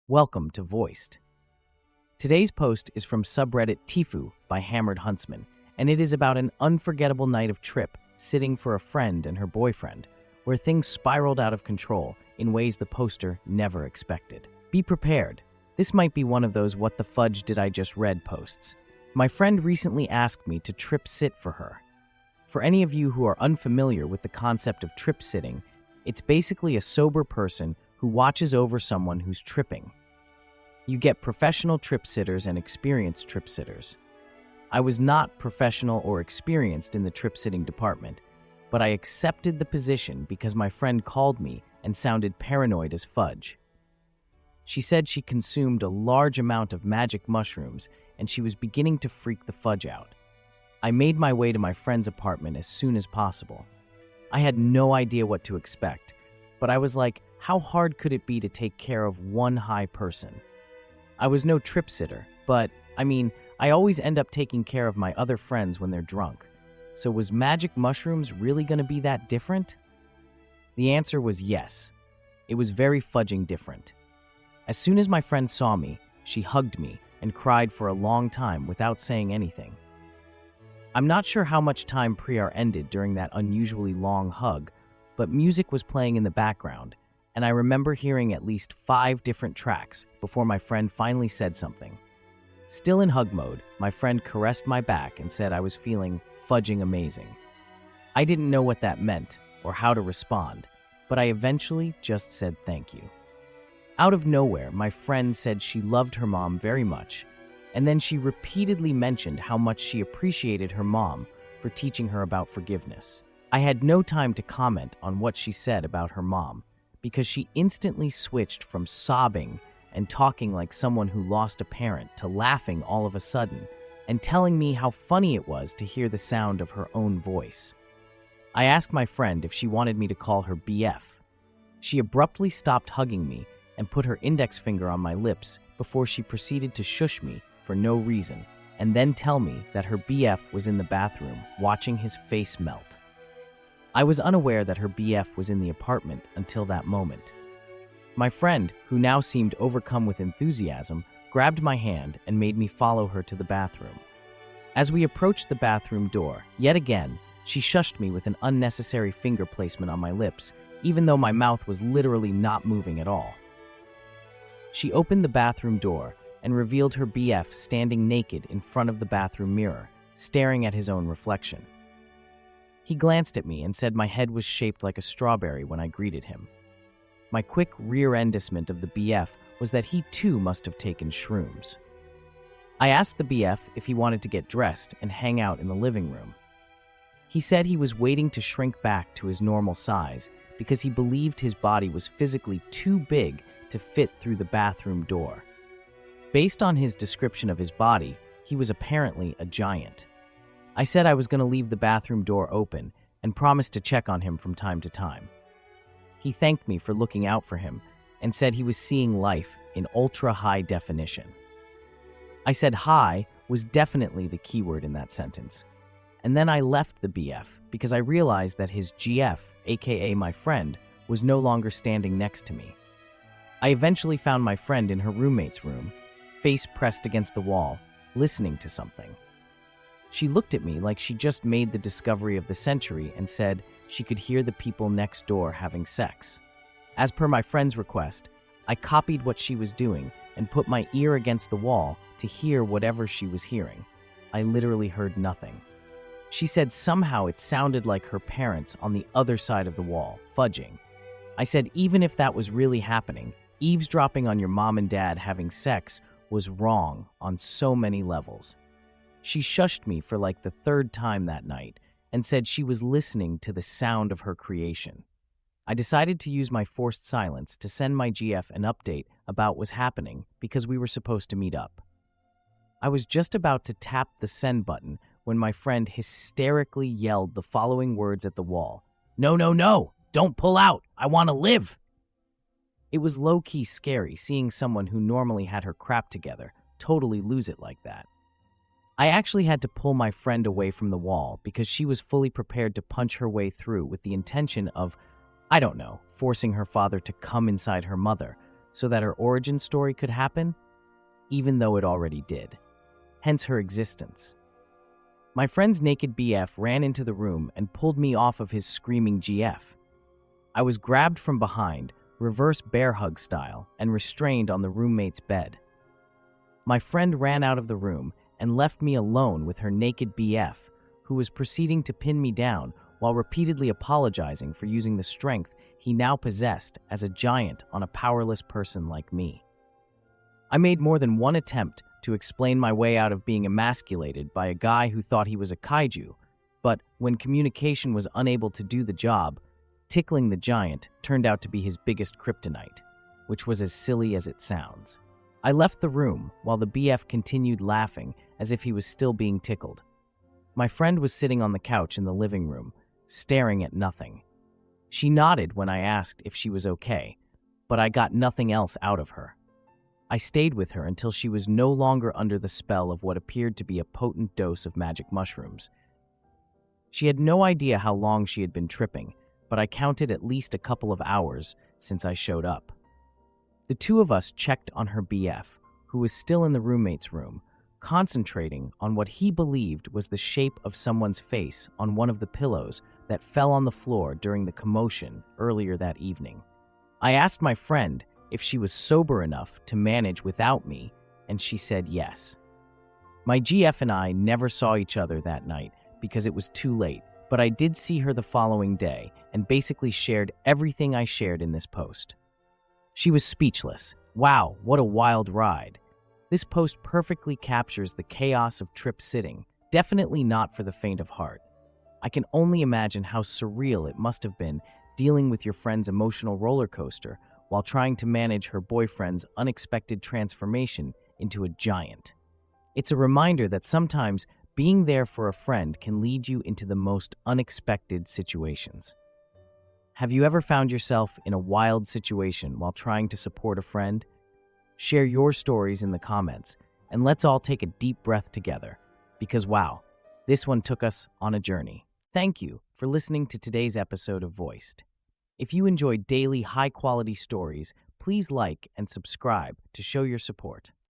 Welcome to Voiced. Today's post is from subreddit Tifu by Hammered Huntsman, and it is about an unforgettable night of trip sitting for a friend and her boyfriend, where things spiraled out of control in ways the poster never expected. Be prepared. This might be one of those "what the fudge did I just read" posts. My friend recently asked me to trip sit for her. For any of you who are unfamiliar with the concept of trip sitting, it's basically a sober person who watches over someone who's tripping. You get professional trip sitters and experienced trip sitters. I was not professional or experienced in the trip sitting department, but I accepted the position because my friend called me and sounded paranoid as fudge. She said she consumed a large amount of magic mushrooms and she was beginning to freak the fudge out. I made my way to my friend's apartment as soon as possible. I had no idea what to expect, but I was like, how hard could it be to take care of one high person? I was no trip sitter, but, I always end up taking care of my other friends when they're drunk. So was magic mushrooms really going to be that different? The answer was yes. It was very fudging different. As soon as my friend saw me, she hugged me and cried for a long time without saying anything. I'm not sure how much time Priar ended during that unusually long hug, but music was playing in the background, and I remember hearing at least 5 different tracks before my friend finally said something. Still in hug mode, my friend caressed my back and said I was feeling fudging amazing. I didn't know what that meant or how to respond, but I eventually just said thank you. Out of nowhere, my friend said she loved her mom very much, and then she repeatedly mentioned how much she appreciated her mom for teaching her about forgiveness. I had no time to comment on what she said about her mom, because she instantly switched from sobbing and talking like someone who lost a parent to laughing all of a sudden and telling me how funny it was to hear the sound of her own voice. I asked my friend if she wanted me to call her BF. She abruptly stopped hugging me and put her index finger on my lips before she proceeded to shush me for no reason and then tell me that her BF was in the bathroom watching his face melt. I was unaware that her BF was in the apartment until that moment. My friend, who now seemed overcome with enthusiasm, grabbed my hand and made me follow her to the bathroom. As we approached the bathroom door, yet again, she shushed me with an unnecessary finger placement on my lips, even though my mouth was literally not moving at all. She opened the bathroom door and revealed her BF standing naked in front of the bathroom mirror, staring at his own reflection. He glanced at me and said my head was shaped like a strawberry when I greeted him. My quick rear-endissement of the BF was that he too must have taken shrooms. I asked the BF if he wanted to get dressed and hang out in the living room. He said he was waiting to shrink back to his normal size because he believed his body was physically too big to fit through the bathroom door. Based on his description of his body, he was apparently a giant. I said I was going to leave the bathroom door open and promised to check on him from time to time. He thanked me for looking out for him and said he was seeing life in ultra-high definition. I said high was definitely the keyword in that sentence. And then I left the BF because I realized that his GF, aka my friend, was no longer standing next to me. I eventually found my friend in her roommate's room, face pressed against the wall, listening to something. She looked at me like she just made the discovery of the century and said she could hear the people next door having sex. As per my friend's request, I copied what she was doing and put my ear against the wall to hear whatever she was hearing. I literally heard nothing. She said somehow it sounded like her parents on the other side of the wall, fudging. I said even if that was really happening, eavesdropping on your mom and dad having sex was wrong on so many levels. She shushed me for like the 3rd time that night and said she was listening to the sound of her creation. I decided to use my forced silence to send my GF an update about what was happening because we were supposed to meet up. I was just about to tap the send button when my friend hysterically yelled the following words at the wall. "No, no, no! Don't pull out! I want to live!" It was low-key scary seeing someone who normally had her crap together totally lose it like that. I actually had to pull my friend away from the wall because she was fully prepared to punch her way through with the intention of, forcing her father to come inside her mother so that her origin story could happen, even though it already did. Hence her existence. My friend's naked BF ran into the room and pulled me off of his screaming GF. I was grabbed from behind, reverse bear hug style, and restrained on the roommate's bed. My friend ran out of the room and left me alone with her naked BF, who was proceeding to pin me down while repeatedly apologizing for using the strength he now possessed as a giant on a powerless person like me. I made more than one attempt to explain my way out of being emasculated by a guy who thought he was a kaiju, but when communication was unable to do the job, tickling the giant turned out to be his biggest kryptonite, which was as silly as it sounds. I left the room while the BF continued laughing as if he was still being tickled. My friend was sitting on the couch in the living room, staring at nothing. She nodded when I asked if she was okay, but I got nothing else out of her. I stayed with her until she was no longer under the spell of what appeared to be a potent dose of magic mushrooms. She had no idea how long she had been tripping, but I counted at least a couple of hours since I showed up. The two of us checked on her BF, who was still in the roommate's room, concentrating on what he believed was the shape of someone's face on one of the pillows that fell on the floor during the commotion earlier that evening. I asked my friend if she was sober enough to manage without me, and she said yes. My GF and I never saw each other that night because it was too late, but I did see her the following day and basically shared everything I shared in this post. She was speechless. Wow, what a wild ride. This post perfectly captures the chaos of trip sitting, definitely not for the faint of heart. I can only imagine how surreal it must have been dealing with your friend's emotional roller coaster while trying to manage her boyfriend's unexpected transformation into a giant. It's a reminder that sometimes being there for a friend can lead you into the most unexpected situations. Have you ever found yourself in a wild situation while trying to support a friend? Share your stories in the comments, and let's all take a deep breath together, because wow, this one took us on a journey. Thank you for listening to today's episode of Voiced. If you enjoyed daily high-quality stories, please like and subscribe to show your support.